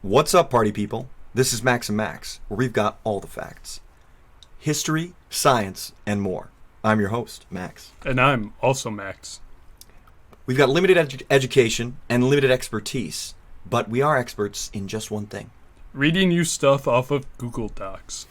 What's up, party people? This is Max&Max, where we've got all the facts. History, science, and more. I'm your host, Max. And I'm also Max. We've got limited education and limited expertise, but we are experts in just one thing. Reading you stuff off of Google Docs.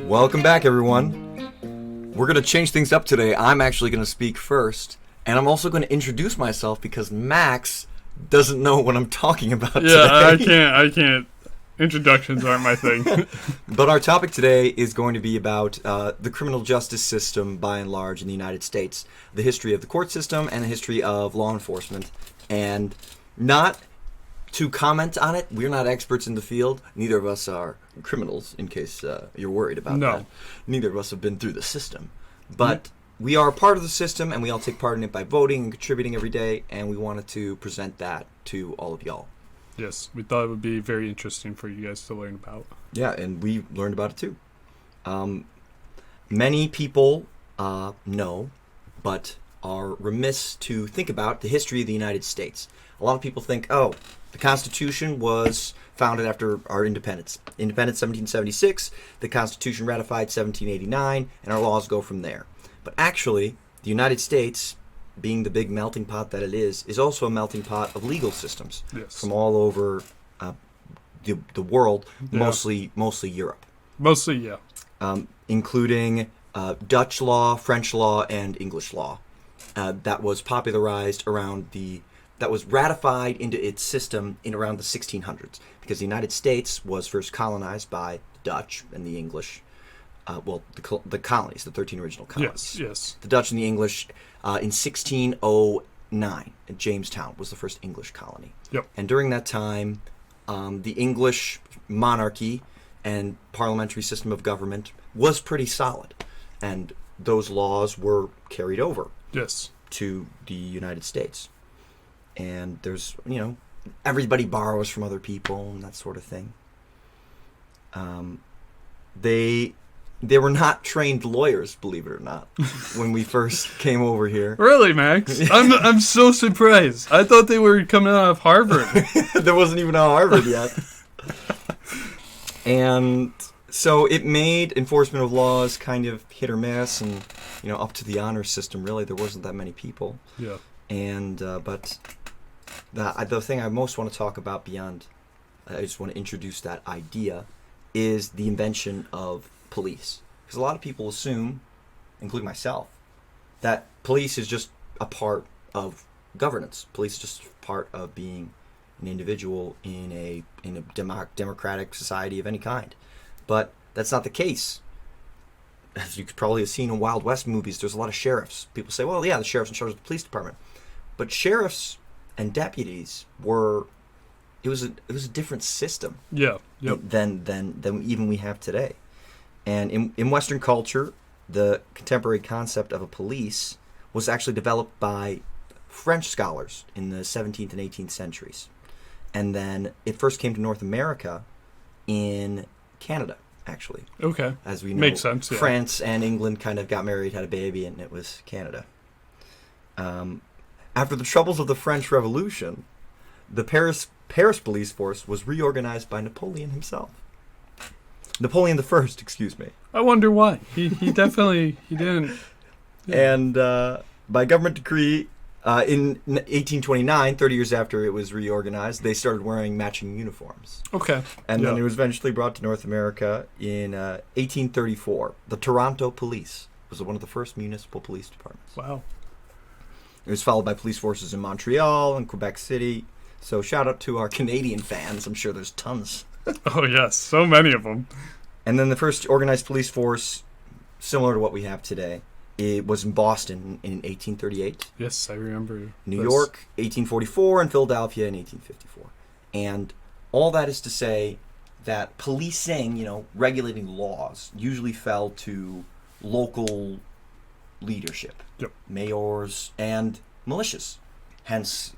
Welcome back, everyone. We're going to change things up today. I'm actually going to speak first, and I'm also going to introduce myself because Max doesn't know what I'm talking about today. I can't. Introductions aren't my thing. But our topic today is going to be about the criminal justice system by and large in the United States, the history of the court system and the history of law enforcement. And not to comment on it, we're not experts in the field. Neither of us are criminals, in case you're worried about that. Neither of us have been through the system. But we are a part of the system, and we all take part in it by voting and contributing every day, and we wanted to present that to all of y'all. Yes, we thought it would be very interesting for you guys to learn about. Yeah, and we learned about it too. Many people know, but are remiss to think about the history of the United States. A lot of people think, oh, the Constitution was founded after our independence. Independence 1776, the Constitution ratified 1789, and our laws go from there. But actually, the United States, being the big melting pot that it is also a melting pot of legal systems from all over the world, mostly Europe. Mostly, yeah. Including Dutch law, French law, and English law. That was popularized that was ratified into its system in around the 1600s, because the United States was first colonized by the Dutch and the English. The colonies, the 13 original colonies. Yes. The Dutch and the English in 1609. Jamestown was the first English colony. Yep. And during that time, the English monarchy and parliamentary system of government was pretty solid. And those laws were carried over to the United States. And there's, everybody borrows from other people and that sort of thing. They were not trained lawyers, believe it or not, when we first came over here. Really, Max? I'm so surprised. I thought they were coming out of Harvard. There wasn't even a Harvard yet. And so it made enforcement of laws kind of hit or miss, and up to the honor system. Really, there wasn't that many people. Yeah. And but the thing I most want to talk about beyond, I just want to introduce that idea, is the invention of police. Because a lot of people assume, including myself, that police is just a part of governance. Police is just part of being an individual in a democratic society of any kind. But that's not the case. As you could probably have seen in Wild West movies, there's a lot of sheriffs. People say, well, yeah, the sheriff's in charge of the police department. But sheriffs and deputies it was a different system than even we have today. And in Western culture, the contemporary concept of a police was actually developed by French scholars in the 17th and 18th centuries. And then it first came to North America in Canada, actually. Okay. As we know, makes sense. Yeah. France and England kind of got married, had a baby, and it was Canada. After the troubles of the French Revolution, the Paris police force was reorganized by Napoleon himself. Napoleon the First, excuse me. I wonder why. He definitely didn't. Yeah. And by government decree, in 1829, 30 years after it was reorganized, they started wearing matching uniforms. Okay. And then it was eventually brought to North America in 1834. The Toronto Police was one of the first municipal police departments. Wow. It was followed by police forces in Montreal and Quebec City. So shout out to our Canadian fans. I'm sure there's tons. Oh, yes. So many of them. And then the first organized police force, similar to what we have today, it was in Boston in 1838. Yes, I remember. New York, 1844, and Philadelphia in 1854. And all that is to say that policing, regulating laws, usually fell to local leadership, mayors, and militias. hence,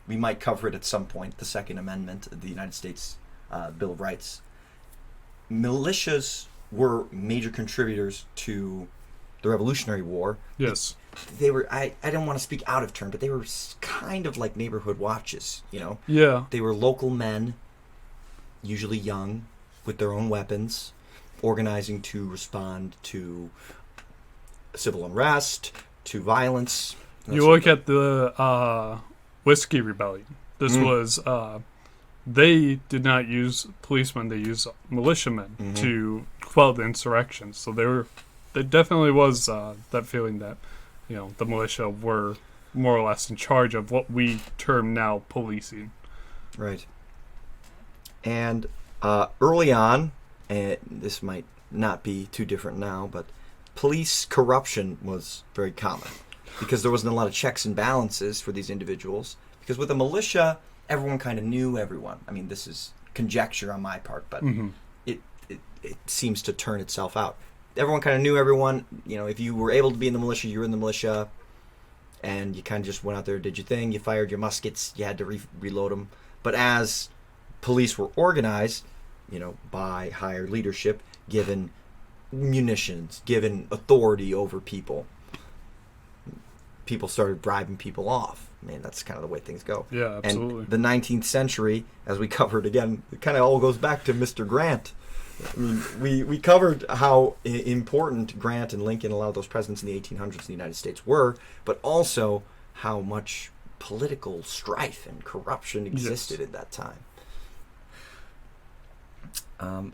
we might cover it at some point, the Second Amendment of the United States Bill of Rights. Militias were major contributors to the Revolutionary War. Yes. They were, I don't want to speak out of turn, but they were kind of like neighborhood watches, Yeah. They were local men, usually young, with their own weapons, organizing to respond to civil unrest, to violence. You look at the Whiskey Rebellion. This was, they did not use policemen, they used militiamen to quell the insurrection. So there definitely was that feeling that, the militia were more or less in charge of what we term now policing. Right. And early on, and this might not be too different now, but police corruption was very common because there wasn't a lot of checks and balances for these individuals. Because with a militia, everyone kind of knew everyone. I mean, this is conjecture on my part, but it seems to turn itself out. Everyone kind of knew everyone. If you were able to be in the militia, you were in the militia, and you kind of just went out there, did your thing. You fired your muskets. You had to reload them. But as police were organized, by higher leadership, given munitions, given authority over people, people started bribing people off. I mean, that's kind of the way things go. Yeah, absolutely. And the 19th century, as we covered again, it kind of all goes back to Mr. Grant. I mean, we covered how important Grant and Lincoln, a lot of those presidents in the 1800s in the United States were, but also how much political strife and corruption existed at that time.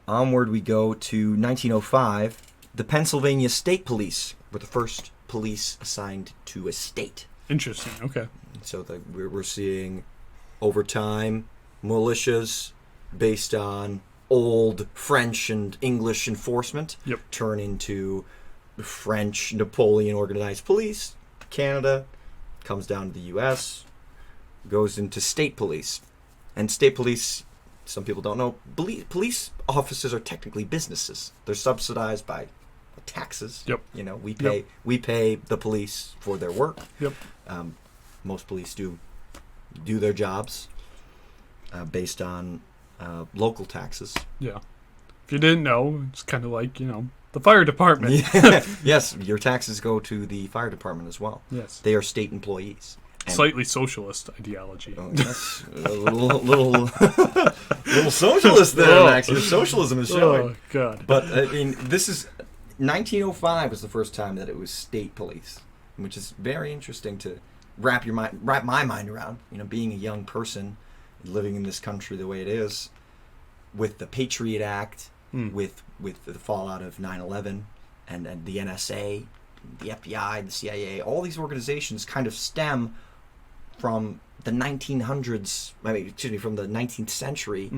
Onward we go to 1905. The Pennsylvania State Police were the first police assigned to a state. Interesting. Okay. So we're seeing, over time, militias based on old French and English enforcement turn into French Napoleon organized police. Canada comes down to the U.S., goes into state police. And state police, some people don't know, police offices are technically businesses. They're subsidized by taxes. Yep. We pay the police for their work. Yep. Most police do their jobs based on local taxes. Yeah. If you didn't know, it's kind of like, the fire department. Yes, your taxes go to the fire department as well. Yes. They are state employees. Slightly socialist ideology. Oh, yes. A little socialist there, Max. Your socialism is showing. Oh, God. But, I mean, this is... 1905 was the first time that it was state police, which is very interesting to wrap my mind around. Being a young person living in this country the way it is, with the Patriot Act, with the fallout of 9/11, and the NSA, the FBI, the CIA, all these organizations kind of stem from the 1900s. From the 19th century.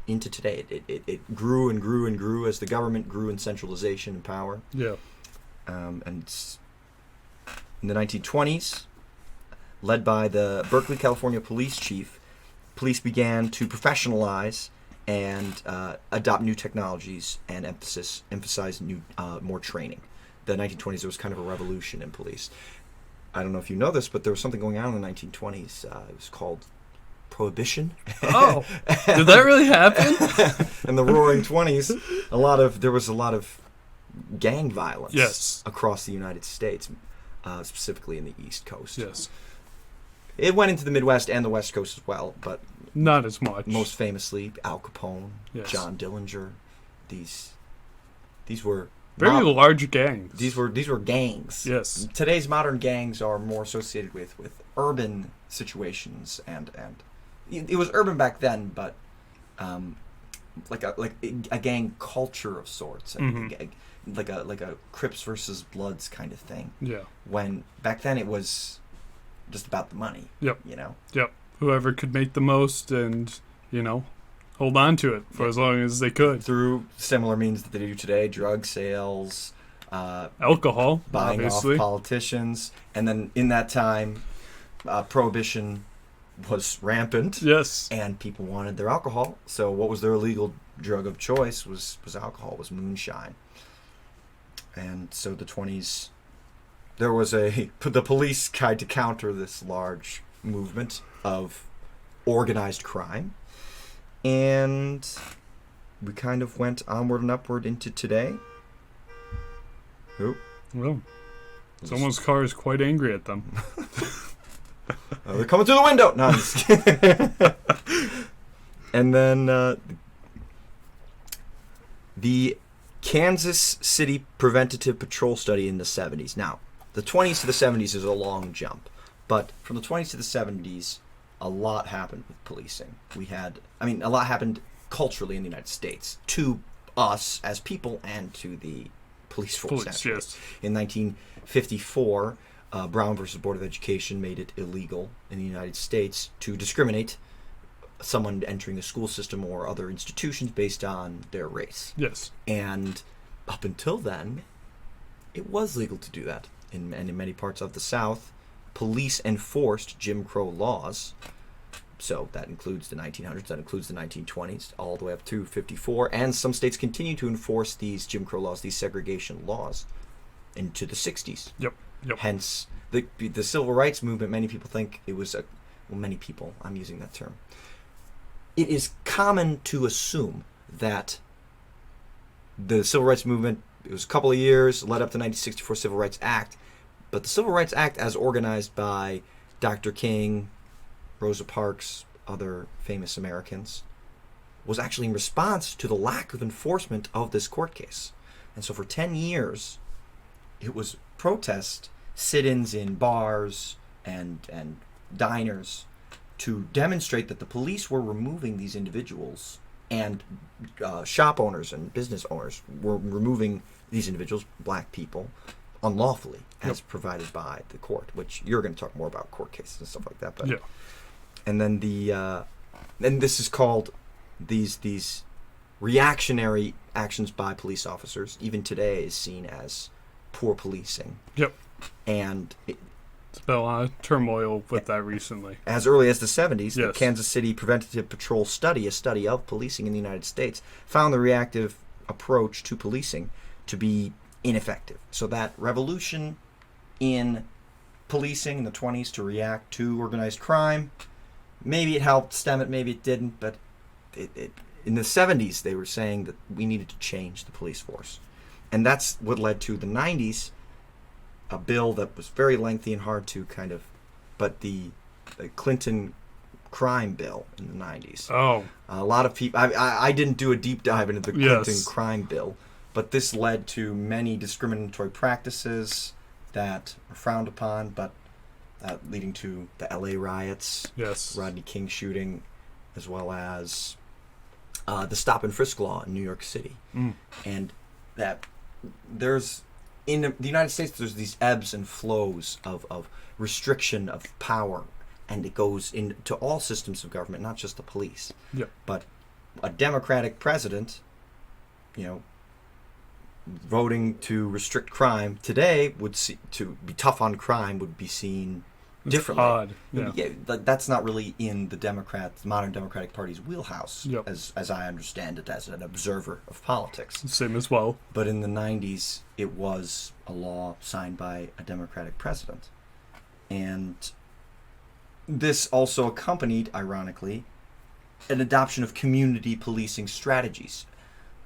Into today. It grew and grew and grew as the government grew in centralization and power. Yeah. And in the 1920s, led by the Berkeley, California police chief, police began to professionalize and adopt new technologies and emphasize new more training. The 1920s, there was kind of a revolution in police. I don't know if you know this, but there was something going on in the 1920s. It was called Prohibition. Oh, did that really happen? In the Roaring '20s, there was a lot of gang violence across the United States, specifically in the East Coast. Yes, it went into the Midwest and the West Coast as well, but not as much. Most famously, Al Capone, John Dillinger. These were very large gangs. These were gangs. Yes. Today's modern gangs are more associated with urban situations and. It was urban back then, but like a gang culture of sorts, like a Crips versus Bloods kind of thing. Yeah. When back then it was just about the money. Yep. Yep. Whoever could make the most and hold on to it for as long as they could through similar means that they do today: drug sales, alcohol, buying obviously. Off politicians, and then in that time, prohibition was rampant. Yes. And people wanted their alcohol. So what was their illegal drug of choice was alcohol, was moonshine. And so the 20s, there was the police tried to counter this large movement of organized crime. And we kind of went onward and upward into today. Oh. Well, someone's car is quite angry at them. Oh, they're coming through the window. No, I'm just kidding. And then the Kansas City Preventative Patrol Study in the 70s. Now, the 20s to the 70s is a long jump. But from the 20s to the 70s, a lot happened with policing. A lot happened culturally in the United States to us as people and to the police force. Yes. In 1954, Brown versus Board of Education made it illegal in the United States to discriminate someone entering a school system or other institutions based on their race. Yes. And up until then, it was legal to do that. And in many parts of the South, police enforced Jim Crow laws. So that includes the 1900s, that includes the 1920s, all the way up to 54. And some states continue to enforce these Jim Crow laws, these segregation laws, into the 60s. Yep. Hence, the civil rights movement, many people think it was many people, I'm using that term. It is common to assume that the civil rights movement, it was a couple of years, led up to the 1964 Civil Rights Act, but the Civil Rights Act, as organized by Dr. King, Rosa Parks, other famous Americans, was actually in response to the lack of enforcement of this court case. And so for 10 years, it was protest sit-ins in bars and diners to demonstrate that the police were removing these individuals, and shop owners and business owners were removing these individuals, black people, unlawfully, as provided by the court, which you're going to talk more about court cases and stuff like that. But, and then and this is called these reactionary actions by police officers, even today, is seen as poor policing. Yep. And it's been a lot of turmoil with that recently. As early as the 70s, yes. The Kansas City Preventative Patrol Study, a study of policing in the United States, found the reactive approach to policing to be ineffective. So that revolution in policing in the 20s to react to organized crime, maybe it helped stem it, maybe it didn't, but in the 70s they were saying that we needed to change the police force. And that's what led to the 90s, a bill that was very lengthy and hard to but the Clinton crime bill in the 90s. Oh. A lot of people, I didn't do a deep dive into the Clinton yes. crime bill, but this led to many discriminatory practices that were frowned upon, but leading to the LA riots, yes. Rodney King shooting, as well as the stop and frisk law in New York City. And that there's, in the United States, there's these ebbs and flows of restriction of power, and it goes into all systems of government, not just the police. Yep. But a Democratic president, voting to restrict crime today to be tough on crime would be seen differently. Odd. Yeah. That's not really in the modern Democratic Party's wheelhouse, yep. as I understand it as an observer of politics. Same as well. But in the 90s, it was a law signed by a Democratic president. And this also accompanied, ironically, an adoption of community policing strategies.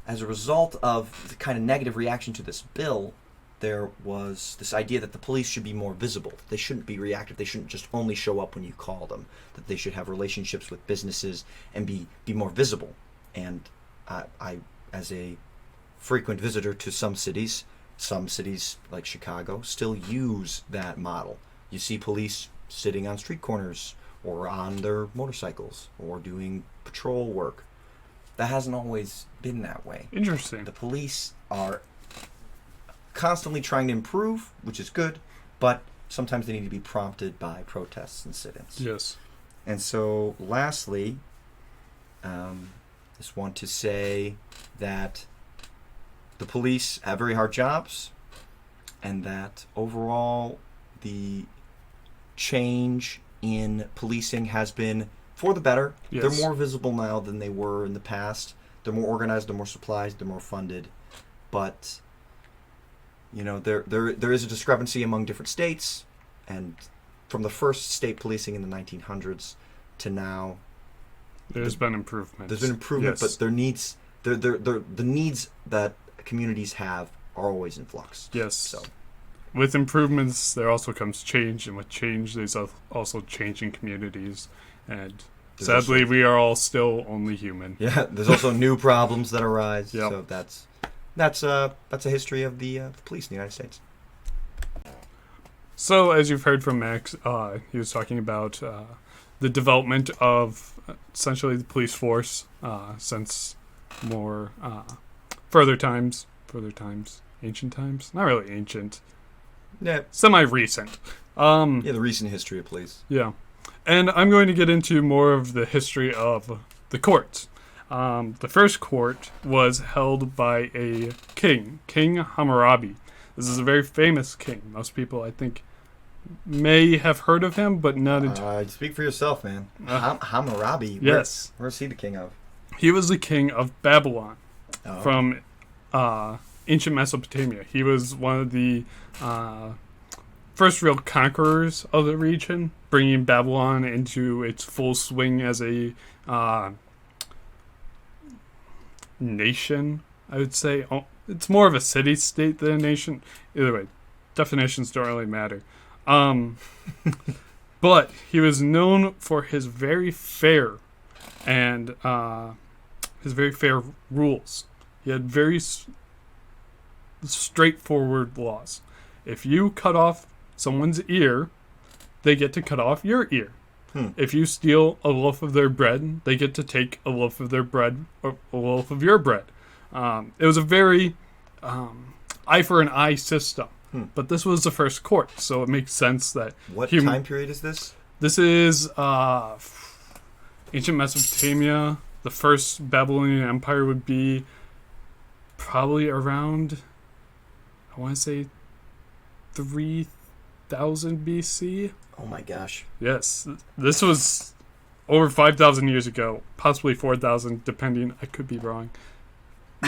As a result of the kind of negative reaction to this bill, there was this idea that the police should be more visible. They shouldn't be reactive. They shouldn't just only show up when you call them. That they should have relationships with businesses and be more visible. And I, as a frequent visitor to some cities like Chicago still use that model. You see police sitting on street corners or on their motorcycles or doing patrol work. That hasn't always been that way. Interesting. The police are constantly trying to improve, which is good, but sometimes they need to be prompted by protests and sit-ins. Yes. And so, lastly, just want to say that the police have very hard jobs, and that overall the change in policing has been for the better. Yes. They're more visible now than they were in the past. They're more organized, they're more supplies, they're more funded. But, there is a discrepancy among different states, and from the first state policing in the 1900s to now. There's been improvement. There's been improvement, yes. but the needs that communities have are always in flux. Yes. So, with improvements, there also comes change, and with change, there's also changing communities. And sadly, we are all still only human. Yeah, there's also new problems that arise. Yep. So that's a history of the police in the United States. So, as you've heard from Max, he was talking about the development of essentially the police force since more further times, ancient times, not really ancient, Yeah, semi-recent. the recent history of police. Yeah, and I'm going to get into more of the history of the courts. The first court was held by a king, King Hammurabi. This is a very famous king. Most people, I think, may have heard of him, but not entirely. Speak for yourself, man. Hammurabi. Yes. Where's he the king of? He was the king of Babylon Oh. from ancient Mesopotamia. He was one of the first real conquerors of the region, bringing Babylon into its full swing as a nation, I would say. It's more of a city-state than a nation. Either way, definitions don't really matter. But he was known for his very fair and his very fair rules. He had very straightforward laws. If you cut off someone's ear, they get to cut off your ear. If you steal a loaf of their bread, they get to take a loaf of their bread or a loaf of your bread. It was a very eye for an eye system. But this was the first court, so it makes sense that... What time period is this? This is ancient Mesopotamia. The first Babylonian Empire would be probably around, I want to say, 3000 BC. Oh my gosh. Yes, this was over 5,000 years ago, possibly 4,000, depending. I could be wrong.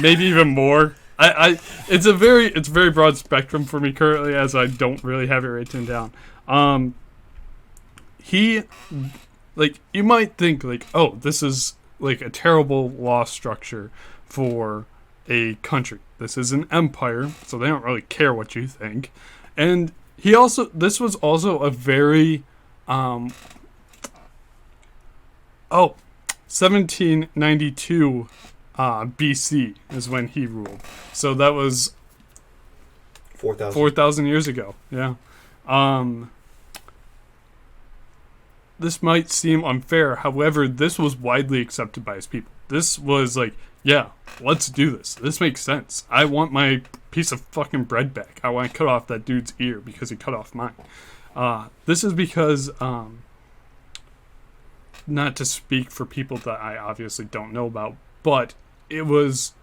Maybe even more. It's a very broad spectrum for me currently, as I don't really have it written down. He, like, you might think, like, oh, this is like a terrible law structure for a country. This is an empire, so they don't really care what you think. And this was also a very 1792 BC is when he ruled. So that was 4,000 years ago. Yeah. This might seem unfair. However, this was widely accepted by his people. This was like, yeah, let's do this. This makes sense. I want my piece of fucking bread back. I want to cut off that dude's ear because he cut off mine. This is because, not to speak for people that I obviously don't know about, but it was,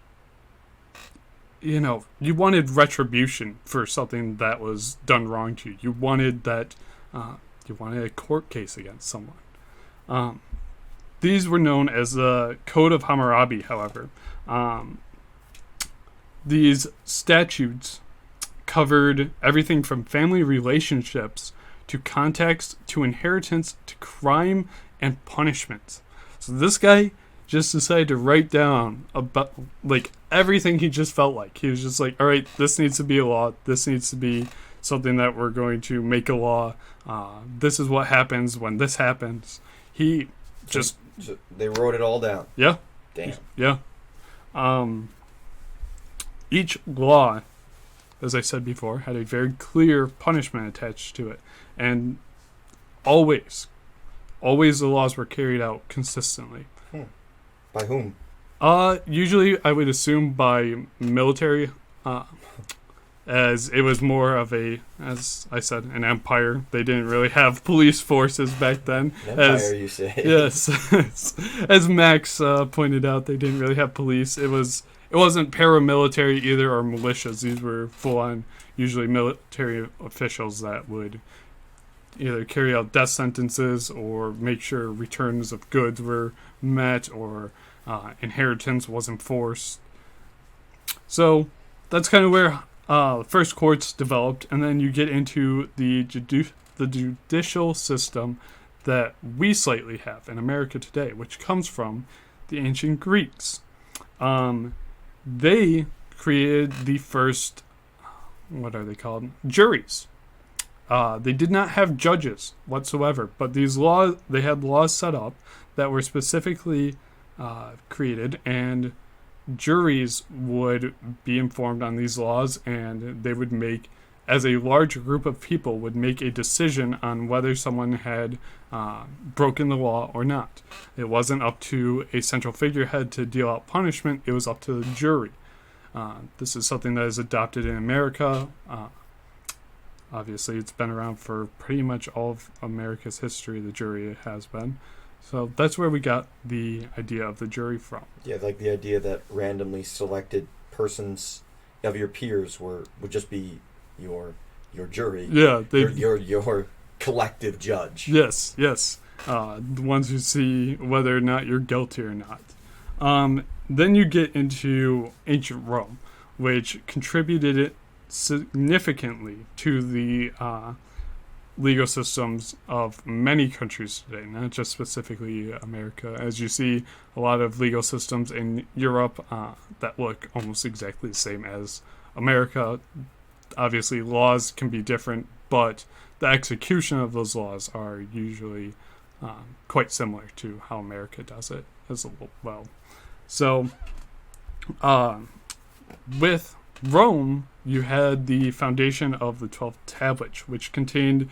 you wanted retribution for something that was done wrong to you. You wanted that, you wanted a court case against someone. These were known as the Code of Hammurabi, however. These statutes covered everything from family relationships to contacts to inheritance to crime and punishment. So this guy just decided to write down about like everything he just felt like. He was just like, all right, this needs to be a law. This needs to be something that we're going to make a law. This is what happens when this happens. He just... So they wrote it all down. Yeah. Damn. Yeah. Each law, as I said before, had a very clear punishment attached to it. And always the laws were carried out consistently. By whom? Usually I would assume by military, as it was more of as I said, an empire. They didn't really have police forces back then. An empire, you say? Yes. As Max pointed out, they didn't really have police. It wasn't paramilitary either or militias. These were full-on, usually military officials that would either carry out death sentences or make sure returns of goods were met or inheritance was enforced. So that's kind of where the first courts developed, and then you get into the the judicial system that we slightly have in America today, which comes from the ancient Greeks. They created the first, what are they called? Juries. They did not have judges whatsoever, but they had laws set up that were specifically created, and juries would be informed on these laws, and they would make, as a large group of people, would make a decision on whether someone had broken the law or not. It wasn't up to a central figurehead to deal out punishment, it was up to the jury. This is something that is adopted in America. Obviously, it's been around for pretty much all of America's history, the jury has been. So that's where we got the idea of the jury from. Yeah, like the idea that randomly selected persons of your peers would just be your jury. Yeah, your collective judge. Yes. The ones who see whether or not you're guilty or not. Then you get into ancient Rome, which contributed significantly to the legal systems of many countries today, not just specifically America. As you see, a lot of legal systems in Europe that look almost exactly the same as America. Obviously, laws can be different, but the execution of those laws are usually quite similar to how America does it as well. So, with Rome, you had the foundation of the 12 tablets, which contained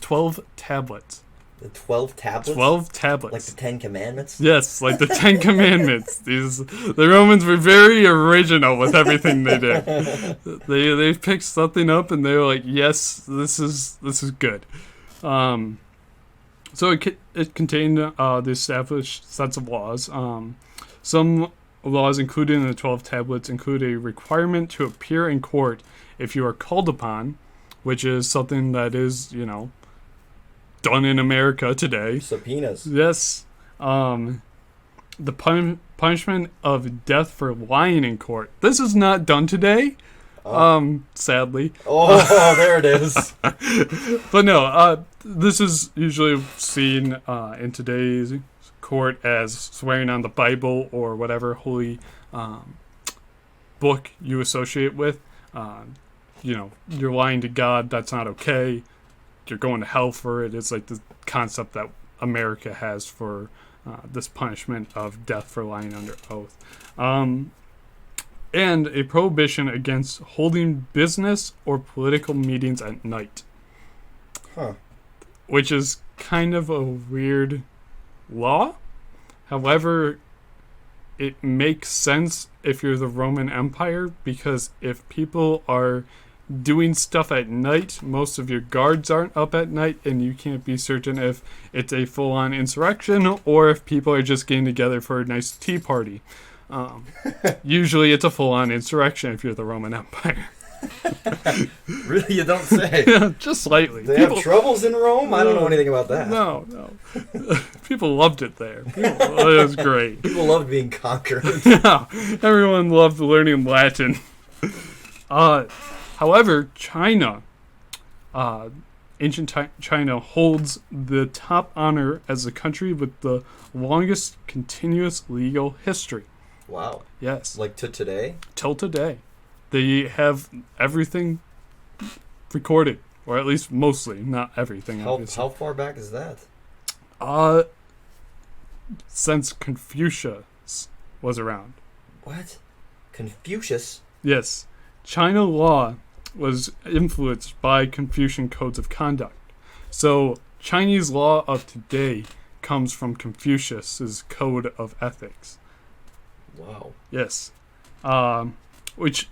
12 tablets. The 12 tablets? 12 tablets. Like the 10 Commandments? Yes, like the 10 Commandments. The Romans were very original with everything they did. They picked something up and they were like, yes, this is good. So it contained the established sets of laws. Some laws included in the 12 tablets include a requirement to appear in court if you are called upon, which is something that is, done in America today. Subpoenas. Yes. The punishment of death for lying in court. This is not done today, sadly. Oh, there it is. But no, this is usually seen in today's court as swearing on the Bible or whatever holy book you associate with. You're lying to God, that's not okay. You're going to hell for it. It's like the concept that America has for this punishment of death for lying under oath. And a prohibition against holding business or political meetings at night. Huh. Which is kind of a weird law. However, it makes sense if you're the Roman Empire, because if people are doing stuff at night, most of your guards aren't up at night, and you can't be certain if it's a full-on insurrection or if people are just getting together for a nice tea party. Usually it's a full-on insurrection if you're the Roman Empire. Really, you don't say? Yeah, just slightly. They have troubles in Rome? I don't know anything about that. No. People loved it there. It was great. People loved being conquered. Yeah, everyone loved learning Latin. However, China, ancient China holds the top honor as the country with the longest continuous legal history. Wow. Yes. Like to today? Till today. They have everything recorded, or at least mostly, not everything. How far back is that? Since Confucius was around. What? Confucius? Yes. China law was influenced by Confucian codes of conduct. So Chinese law of today comes from Confucius's code of ethics. Wow. Yes. Which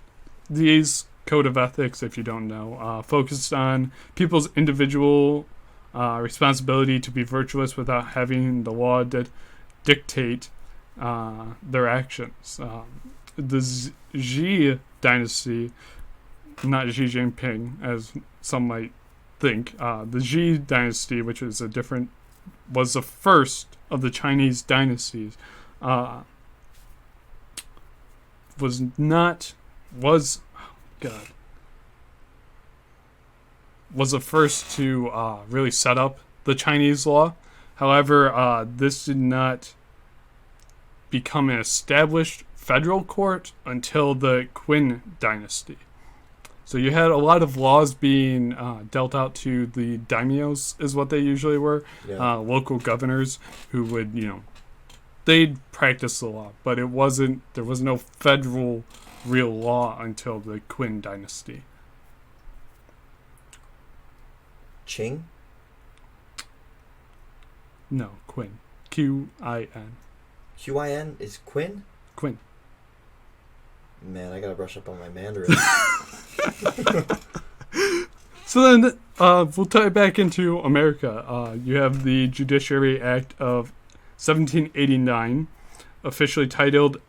these code of ethics, if you don't know, focused on people's individual responsibility to be virtuous without having the law dictate their actions. The Xi dynasty, not Xi Jinping, as some might think, the Xi dynasty, which is was the first of the Chinese dynasties, was the first to really set up the Chinese law. However, this did not become an established federal court until the Qin dynasty. So you had a lot of laws being dealt out to the daimyos, is what they usually were, local governors who would, they'd practice the law, but there was no federal real law until the Qin dynasty. Qing? No, Qin. Q-I-N. Q-I-N is Qin? Qin. Man, I gotta brush up on my Mandarin. So then, we'll tie it back into America. You have the Judiciary Act of 1789, officially titled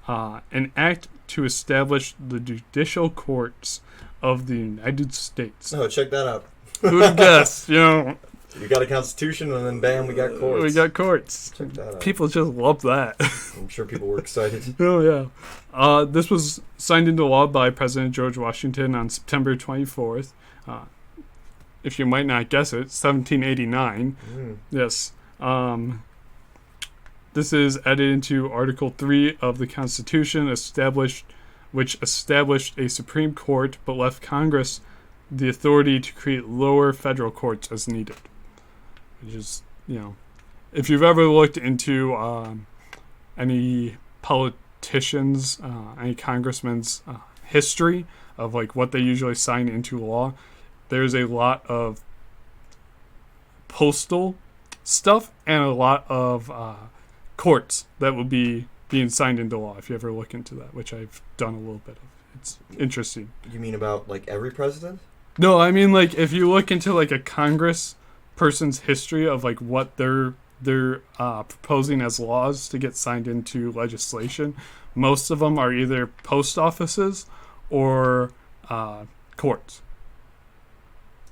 An Act to Establish the Judicial Courts of the United States. Oh, check that out. Who'd have guessed, We got a constitution, and then bam, we got courts. We got courts. Check that out. People just love that. I'm sure people were excited. Oh, yeah. This was signed into law by President George Washington on September 24th. If you might not guess it, 1789. Yes. This is added into Article 3 of the Constitution, which established a Supreme Court, but left Congress the authority to create lower federal courts as needed. Which is, if you've ever looked into any politicians, any congressman's history of like what they usually sign into law, there's a lot of postal stuff and a lot of courts that will be being signed into law, if you ever look into that, which I've done a little bit of. It's interesting. You mean about like every president? No, I mean like if you look into like a Congress person's history of like what they're proposing as laws to get signed into legislation, most of them are either post offices or courts.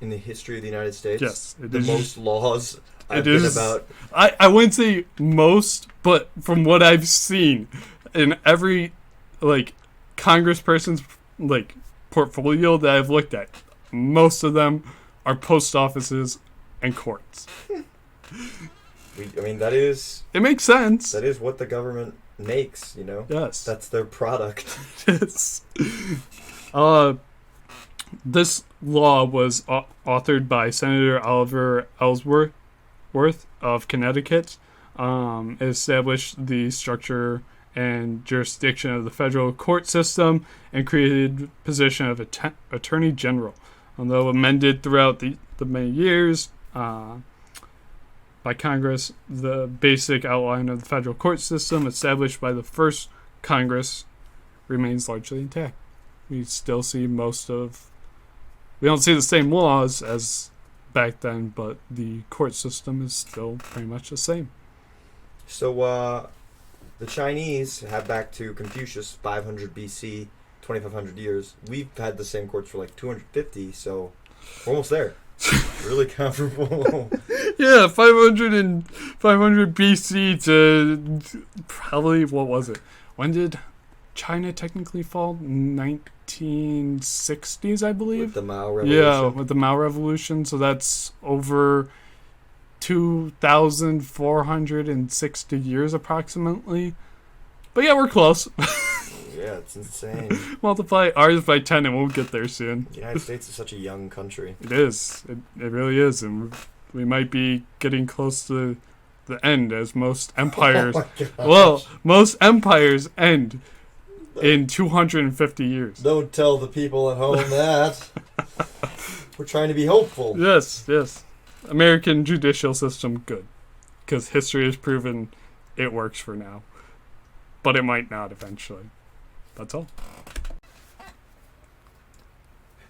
In the history of the United States? Yes. The most laws I've been about... I wouldn't say most, but from what I've seen in every like congressperson's like portfolio that I've looked at, most of them are post offices and courts. That is... It makes sense. That is what the government makes, Yes. That's their product. Yes. This law was authored by Senator Oliver Ellsworth of Connecticut. It established the structure and jurisdiction of the federal court system and created the position of Attorney General. Although amended throughout the many years by Congress, the basic outline of the federal court system established by the first Congress remains largely intact. We still see we don't see the same laws as back then, but the court system is still pretty much the same. So, the Chinese have back to Confucius, 500 BC, 2,500 years. We've had the same courts for like 250, so we're almost there. Really comfortable. Yeah, 500 BC to probably, what was it? When did China technically fall? 1960s, I believe. With the Mao Revolution. Yeah, with the Mao Revolution. So that's over 2,460 years approximately. But yeah, we're close. Yeah, it's insane. Multiply ours by 10 and we'll get there soon. The United States is such a young country. It is. It really is. And we might be getting close to the end, as most empires... most empires end in 250 years. Don't tell the people at home that. We're trying to be hopeful. Yes. American judicial system, good. Because history has proven it works for now. But it might not eventually. That's all.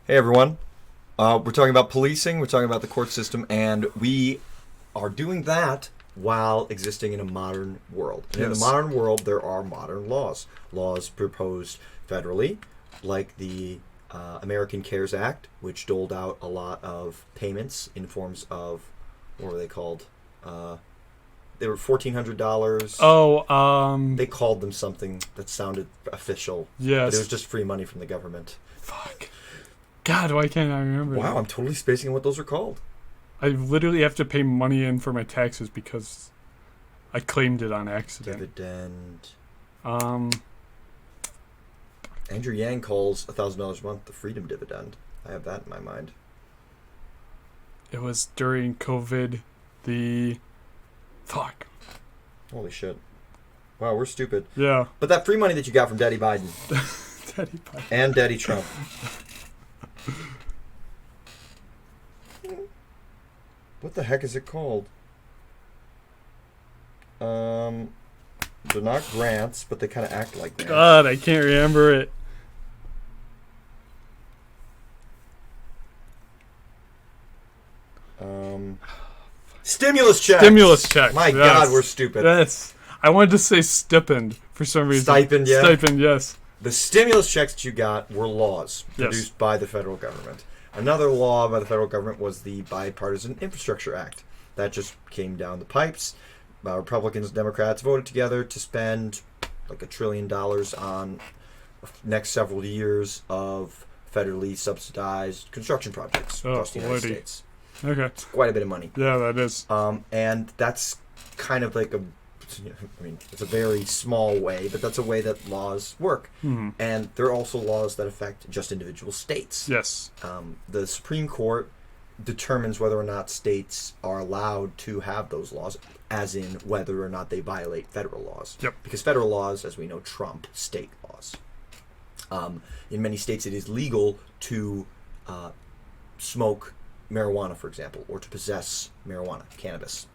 Hey everyone. We're talking about policing, we're talking about the court system, and we are doing that while existing in a modern world. And in the modern world, there are modern laws. Laws proposed federally, like the American CARES Act, which doled out a lot of payments in forms of, what were they called? They were $1,400. Oh, They called them something that sounded official. Yes. But it was just free money from the government. Fuck. God, why can't I remember? Wow, I'm totally spacing on what those are called. I literally have to pay money in for my taxes because I claimed it on accident. Dividend. Andrew Yang calls $1,000 a month the freedom dividend. I have that in my mind. It was during COVID. Fuck. Holy shit. Wow, we're stupid. Yeah. But that free money that you got from Daddy Biden. Daddy Biden. And Daddy Trump. What the heck is it called? They're not grants, but they kind of act like grants. God, I can't remember it. Stimulus checks. Stimulus checks. My yes. God, we're stupid. Yes. I wanted to say stipend for some reason. Stipend, yeah. Stipend, yes. The stimulus checks that you got were laws Yes. produced by the federal government. Another law by the federal government was the Bipartisan Infrastructure Act. That just came down the pipes. Republicans and Democrats voted together to spend like $1 trillion on next several years of federally subsidized construction projects across the United States. Okay. It's quite a bit of money. Yeah, that is. And that's kind of like it's a very small way, but that's a way that laws work. Mm-hmm. And there are also laws that affect just individual states. Yes. The Supreme Court determines whether or not states are allowed to have those laws, as in whether or not they violate federal laws. Yep. Because federal laws, as we know, trump state laws. In many states, it is legal to smoke marijuana, for example, or to possess marijuana, cannabis.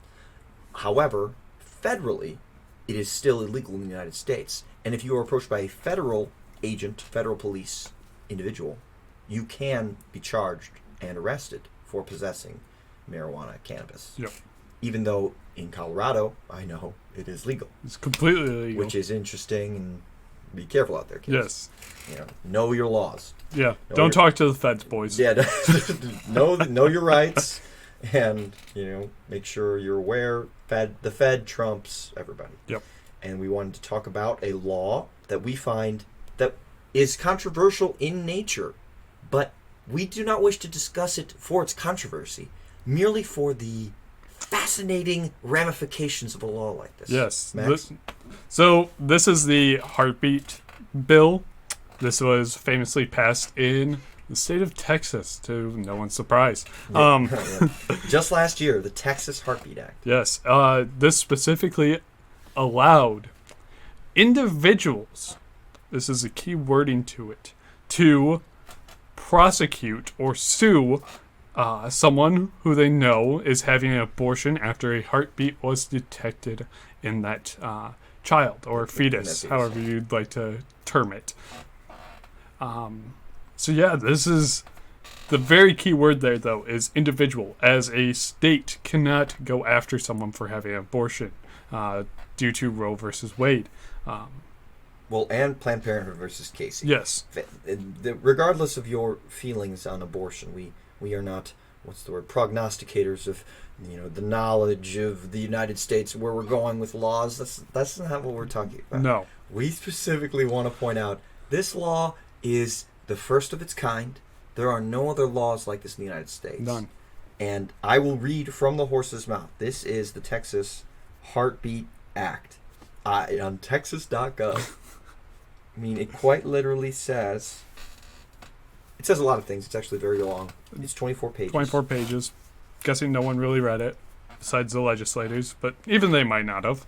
However, federally, it is still illegal in the United States. And if you are approached by a federal agent, federal police individual, you can be charged and arrested for possessing marijuana, cannabis. Yep. Even though in Colorado, I know it is legal. It's completely illegal. Which is interesting, and be careful out there, kids. Yes. Know your laws. Yeah. Don't talk to the feds, boys. Yeah. know your rights, and make sure you're aware. The Fed trumps everybody. Yep. And we wanted to talk about a law that we find that is controversial in nature, but we do not wish to discuss it for its controversy, merely for the fascinating ramifications of a law like this. Yes. Max? So this is the heartbeat bill. This was famously passed in the state of Texas, to no one's surprise. Yeah. Just last year, the Texas Heartbeat Act. Yes. This specifically allowed individuals, this is a key wording to it, to prosecute or sue someone who they know is having an abortion after a heartbeat was detected in that child or fetus, however you'd like to term it. So yeah, this is the very key word there, though, is individual, as a state cannot go after someone for having an abortion due to Roe versus Wade. And Planned Parenthood versus Casey. Yes. Regardless of your feelings on abortion, we are not, prognosticators of the knowledge of the United States, where we're going with laws. That's not what we're talking about. No. We specifically want to point out this law is the first of its kind. There are no other laws like this in the United States. None. And I will read from the horse's mouth. This is the Texas Heartbeat Act. On texas.gov. It quite literally says... It says a lot of things. It's actually very long. It's 24 pages. 24 pages. Guessing no one really read it, besides the legislators, but even they might not have.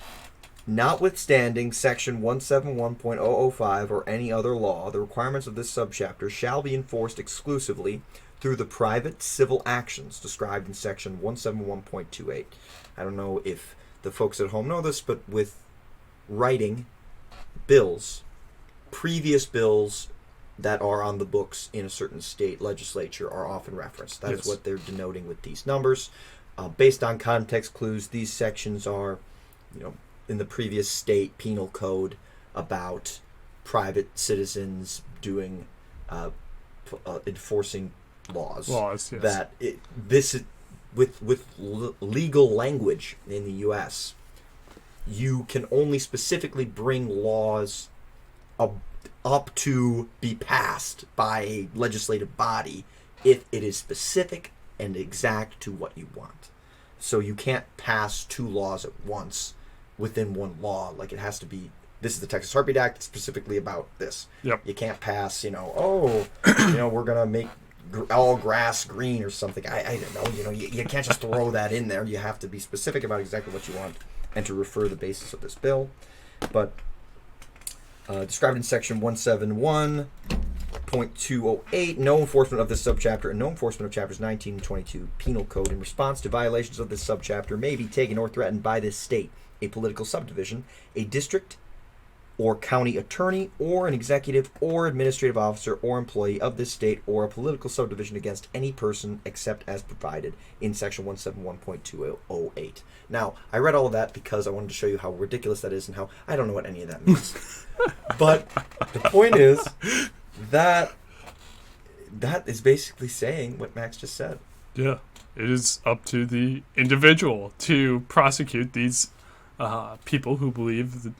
Notwithstanding Section 171.005 or any other law, the requirements of this subchapter shall be enforced exclusively through the private civil actions described in Section 171.28. I don't know if the folks at home know this, but with writing bills, previous bills that are on the books in a certain state legislature are often referenced. That is what they're denoting with these numbers. Based on context clues, these sections are, in the previous state penal code about private citizens doing, enforcing laws. Yes. That with legal language in the U.S., you can only specifically bring laws up to be passed by a legislative body if it is specific and exact to what you want. So you can't pass 2 laws at once within one law. Like, it has to be, this is the Texas Heartbeat Act specifically about this. Yep. You can't pass, we're going to make all grass green or something. I don't know. You can't just throw that in there. You have to be specific about exactly what you want and to refer the basis of this bill. But described in section 171.208, no enforcement of this subchapter and no enforcement of chapters 19 and 22 Penal Code in response to violations of this subchapter may be taken or threatened by this state, a political subdivision, a district or county attorney, or an executive or administrative officer or employee of this state, or a political subdivision against any person except as provided in section 171.208. Now, I read all of that because I wanted to show you how ridiculous that is and how I don't know what any of that means. But the point is that is basically saying what Max just said. Yeah, it is up to the individual to prosecute these people who believe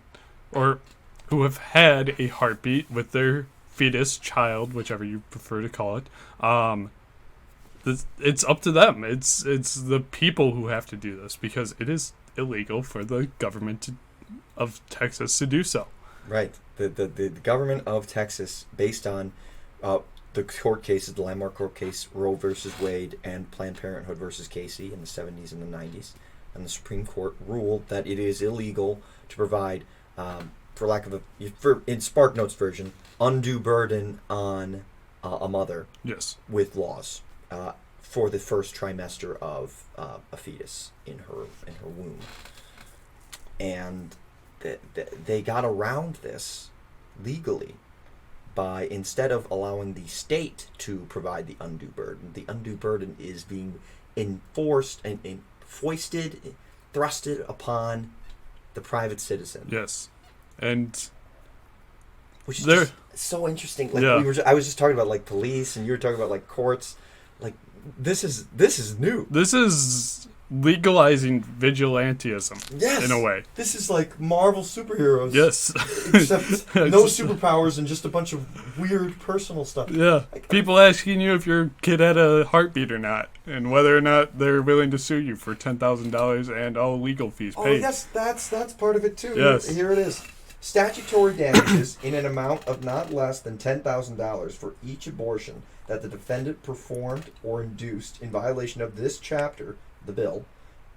or who have had a heartbeat with their fetus, child, whichever you prefer to call it. It's up to them. It's the people who have to do this because it is illegal for the government of Texas to do so. Right. The government of Texas, based on the court cases, the landmark court case, Roe versus Wade and Planned Parenthood versus Casey in the 70s and the 90s, and the Supreme Court ruled that it is illegal to provide, for lack of in SparkNotes version, undue burden on a mother. Yes. With laws for the first trimester of a fetus in her womb, and they got around this legally by, instead of allowing the state to provide the undue burden is being enforced and foisted, thrusted upon the private citizen. Yes. And which is just so interesting. Like, I was just talking about like police, and you were talking about like courts. Like, this is new. This is legalizing vigilantism. Yes, in a way. This is like Marvel superheroes. Yes, except no superpowers and just a bunch of weird personal stuff. Yeah, like, people asking you if your kid had a heartbeat or not, and whether or not they're willing to sue you for $10,000 and all legal fees paid. Oh, yes, that's part of it too. Yes. Here it is. Statutory damages in an amount of not less than $10,000 for each abortion that the defendant performed or induced in violation of this chapter, the bill,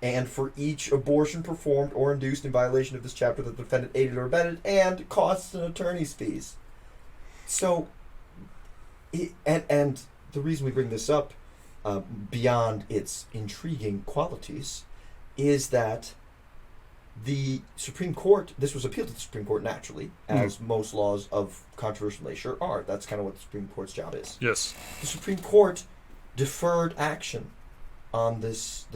and for each abortion performed or induced in violation of this chapter that the defendant aided or abetted, and costs and attorney's fees. So, and the reason we bring this up, beyond its intriguing qualities, is that the Supreme Court, this was appealed to the Supreme Court naturally, as most laws of controversial nature are. That's kind of what the Supreme Court's job is. Yes. The Supreme Court deferred action on this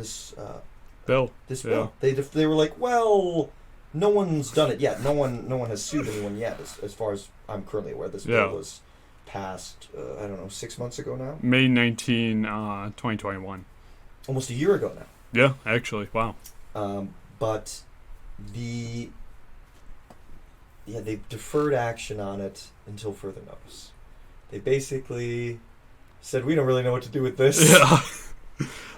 bill. They were like, well, no one's done it yet. No one has sued anyone yet, as far as I'm currently aware. This bill was passed, 6 months ago now? May 19, 2021. Almost a year ago now. Yeah, actually. Wow. But they deferred action on it until further notice. They basically said, we don't really know what to do with this. Yeah.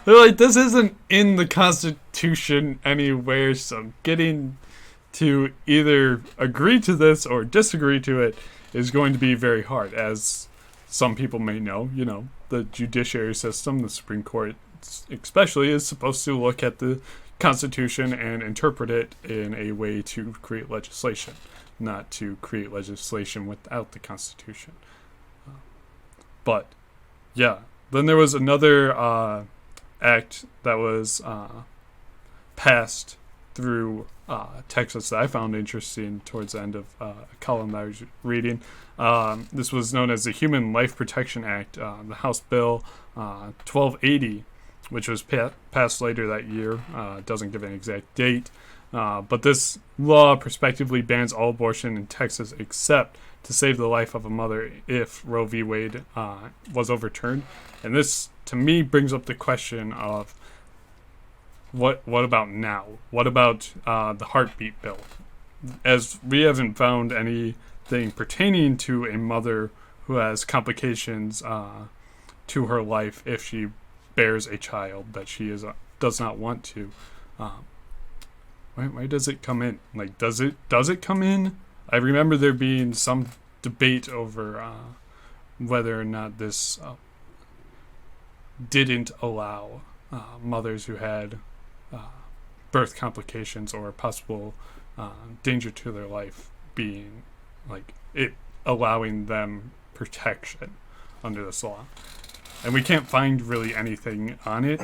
They're like, this isn't in the Constitution anywhere, so getting to either agree to this or disagree to it is going to be very hard. As some people may know, the judiciary system, the Supreme Court especially, is supposed to look at the Constitution and interpret it in a way to create legislation, not to create legislation without the Constitution. But, yeah. Then there was another act that was passed through Texas that I found interesting towards the end of a column that I was reading. This was known as the Human Life Protection Act, the House Bill 1280, which was passed later that year. Doesn't give an exact date. But this law prospectively bans all abortion in Texas except to save the life of a mother if Roe v. Wade was overturned. And this, to me, brings up the question of what about now? What about the heartbeat bill? As we haven't found any thing pertaining to a mother who has complications to her life if she bears a child that she does not want to. Why does it come in? Like, does it come in? I remember there being some debate over whether or not this didn't allow mothers who had birth complications or possible danger to their life being, like, it allowing them protection under this law. And we can't find really anything on it.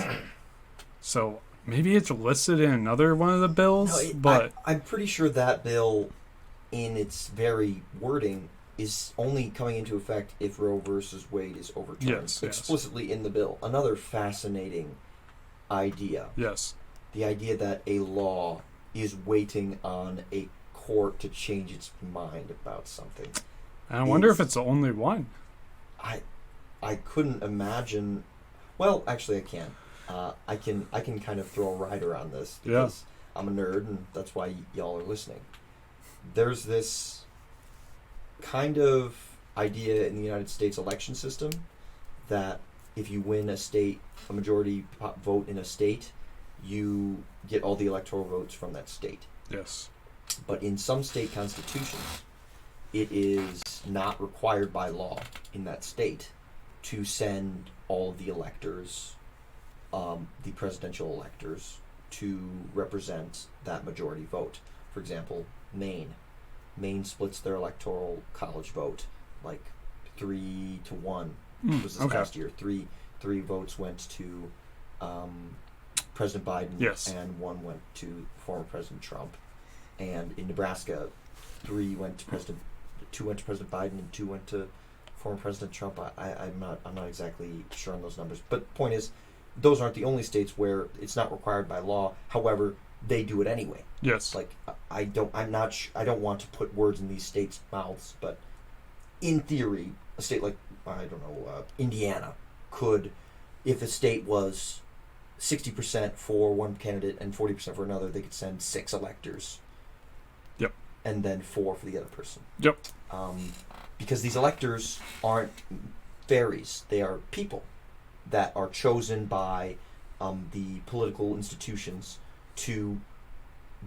So maybe it's listed in another one of the bills, but I'm pretty sure that bill, in its very wording, is only coming into effect if Roe versus Wade is overturned, explicitly in the bill. Another fascinating idea. Yes. The idea that a law is waiting on a court to change its mind about something. And I wonder if it's the only one. I couldn't imagine. Well, actually, I can. I can kind of throw a rider on this because I'm a nerd, and that's why y'all are listening. There's this kind of idea in the United States election system that if you win a majority vote in a state, you get all the electoral votes from that state. Yes. But in some state constitutions, it is not required by law in that state to send all of the electors, the presidential electors, to represent that majority vote. For example, Maine. Maine splits their electoral college vote like 3-1. Was this past year? Three votes went to President Biden, and 1 went to former President Trump. And in Nebraska, 2 went to President Biden, and 2 went to former President Trump. I'm not exactly sure on those numbers, but the point is, those aren't the only states where it's not required by law. However, they do it anyway. Yes. Like, I don't want to put words in these states' mouths, but in theory, a state like, Indiana could, if a state was 60% for one candidate and 40% for another, they could send 6 electors. Yep. And then 4 for the other person. Yep. Because these electors aren't fairies; they are people that are chosen by the political institutions to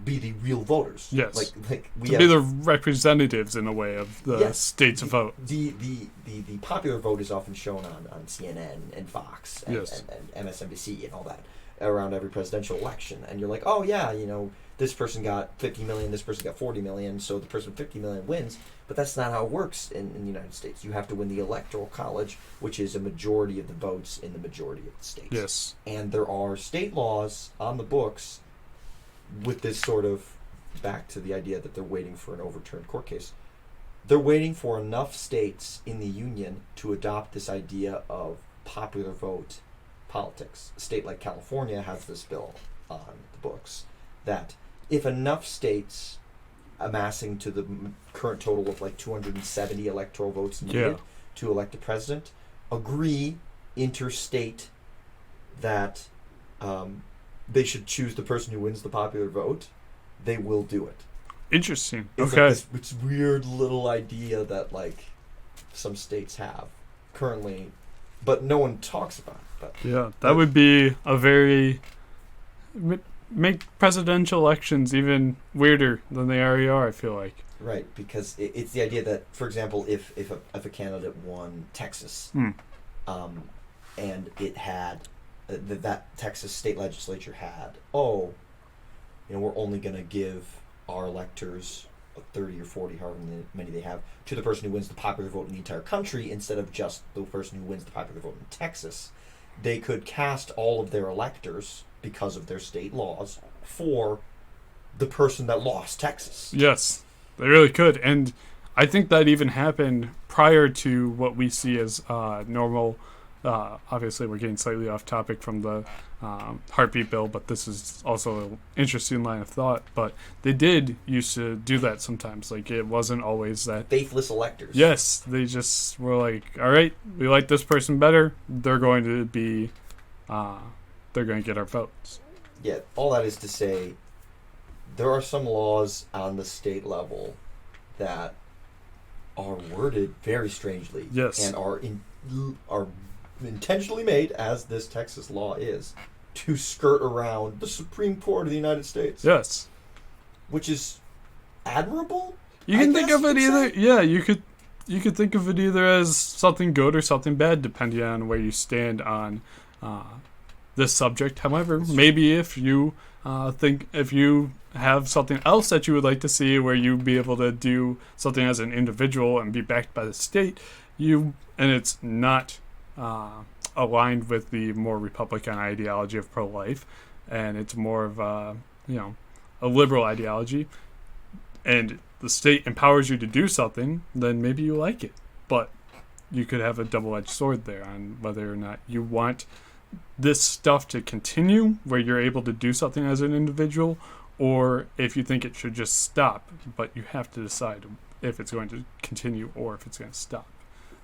be the real voters. Yes. Like we to be the representatives in a way of the state's vote. The popular vote is often shown on CNN and Fox and MSNBC and all that around every presidential election, and you're like, oh yeah, this person got 50 million, this person got 40 million, so the person with 50 million wins. But that's not how it works in the United States. You have to win the Electoral College, which is a majority of the votes in the majority of the states. Yes. And there are state laws on the books with this sort of, back to the idea that they're waiting for an overturned court case. They're waiting for enough states in the union to adopt this idea of popular vote politics. A state like California has this bill on the books that if enough states amassing to the current total of like 270 electoral votes needed to elect a president agree interstate that they should choose the person who wins the popular vote, they will do it. Interesting. It's okay. Like this weird little idea that like some states have currently, but no one talks about it. But that would be a very make presidential elections even weirder than they already are, I feel like. Right, because it's the idea that, for example, if a candidate won Texas, and it had that Texas state legislature had, we're only going to give our electors 30 or 40, however many they have, to the person who wins the popular vote in the entire country instead of just the person who wins the popular vote in Texas. They could cast all of their electors, because of their state laws, for the person that lost Texas. Yes, they really could. And I think that even happened prior to what we see as normal. Obviously, we're getting slightly off topic from the heartbeat bill, but this is also an interesting line of thought. But they did used to do that sometimes. Like, it wasn't always that... faithless electors. Yes, they just were like, all right, we like this person better. They're going to be... they're going to get our votes. Yeah, all that is to say, there are some laws on the state level that are worded very strangely. Yes. And are intentionally made, as this Texas law is, to skirt around the Supreme Court of the United States. Yes. Which is admirable. You can think of it either. Yeah, you could think of it either as something good or something bad, depending on where you stand on this subject. However, maybe if you if you have something else that you would like to see, where you'd be able to do something as an individual and be backed by the state, and it's not aligned with the more Republican ideology of pro-life, and it's more of a liberal ideology, and the state empowers you to do something, then maybe you like it. But you could have a double-edged sword there on whether or not you want this stuff to continue, where you're able to do something as an individual, or if you think it should just stop, but you have to decide if it's going to continue or if it's going to stop,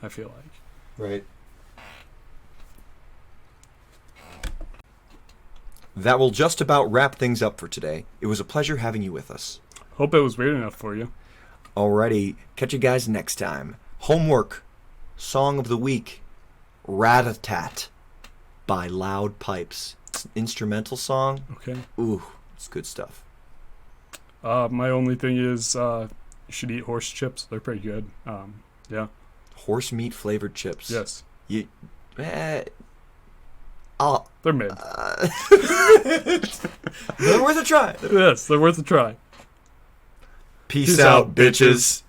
I feel like. Right. That will just about wrap things up for today. It was a pleasure having you with us. Hope it was weird enough for you. Alrighty, catch you guys next time. Homework, Song of the Week, Rat-a-Tat by Loud Pipes. It's an instrumental song. Okay. Ooh, it's good stuff. My only thing is you should eat horse chips. They're pretty good. Yeah. Horse meat flavored chips. Yes. They're mid. They're worth a try. Yes, they're worth a try. Peace out, bitches.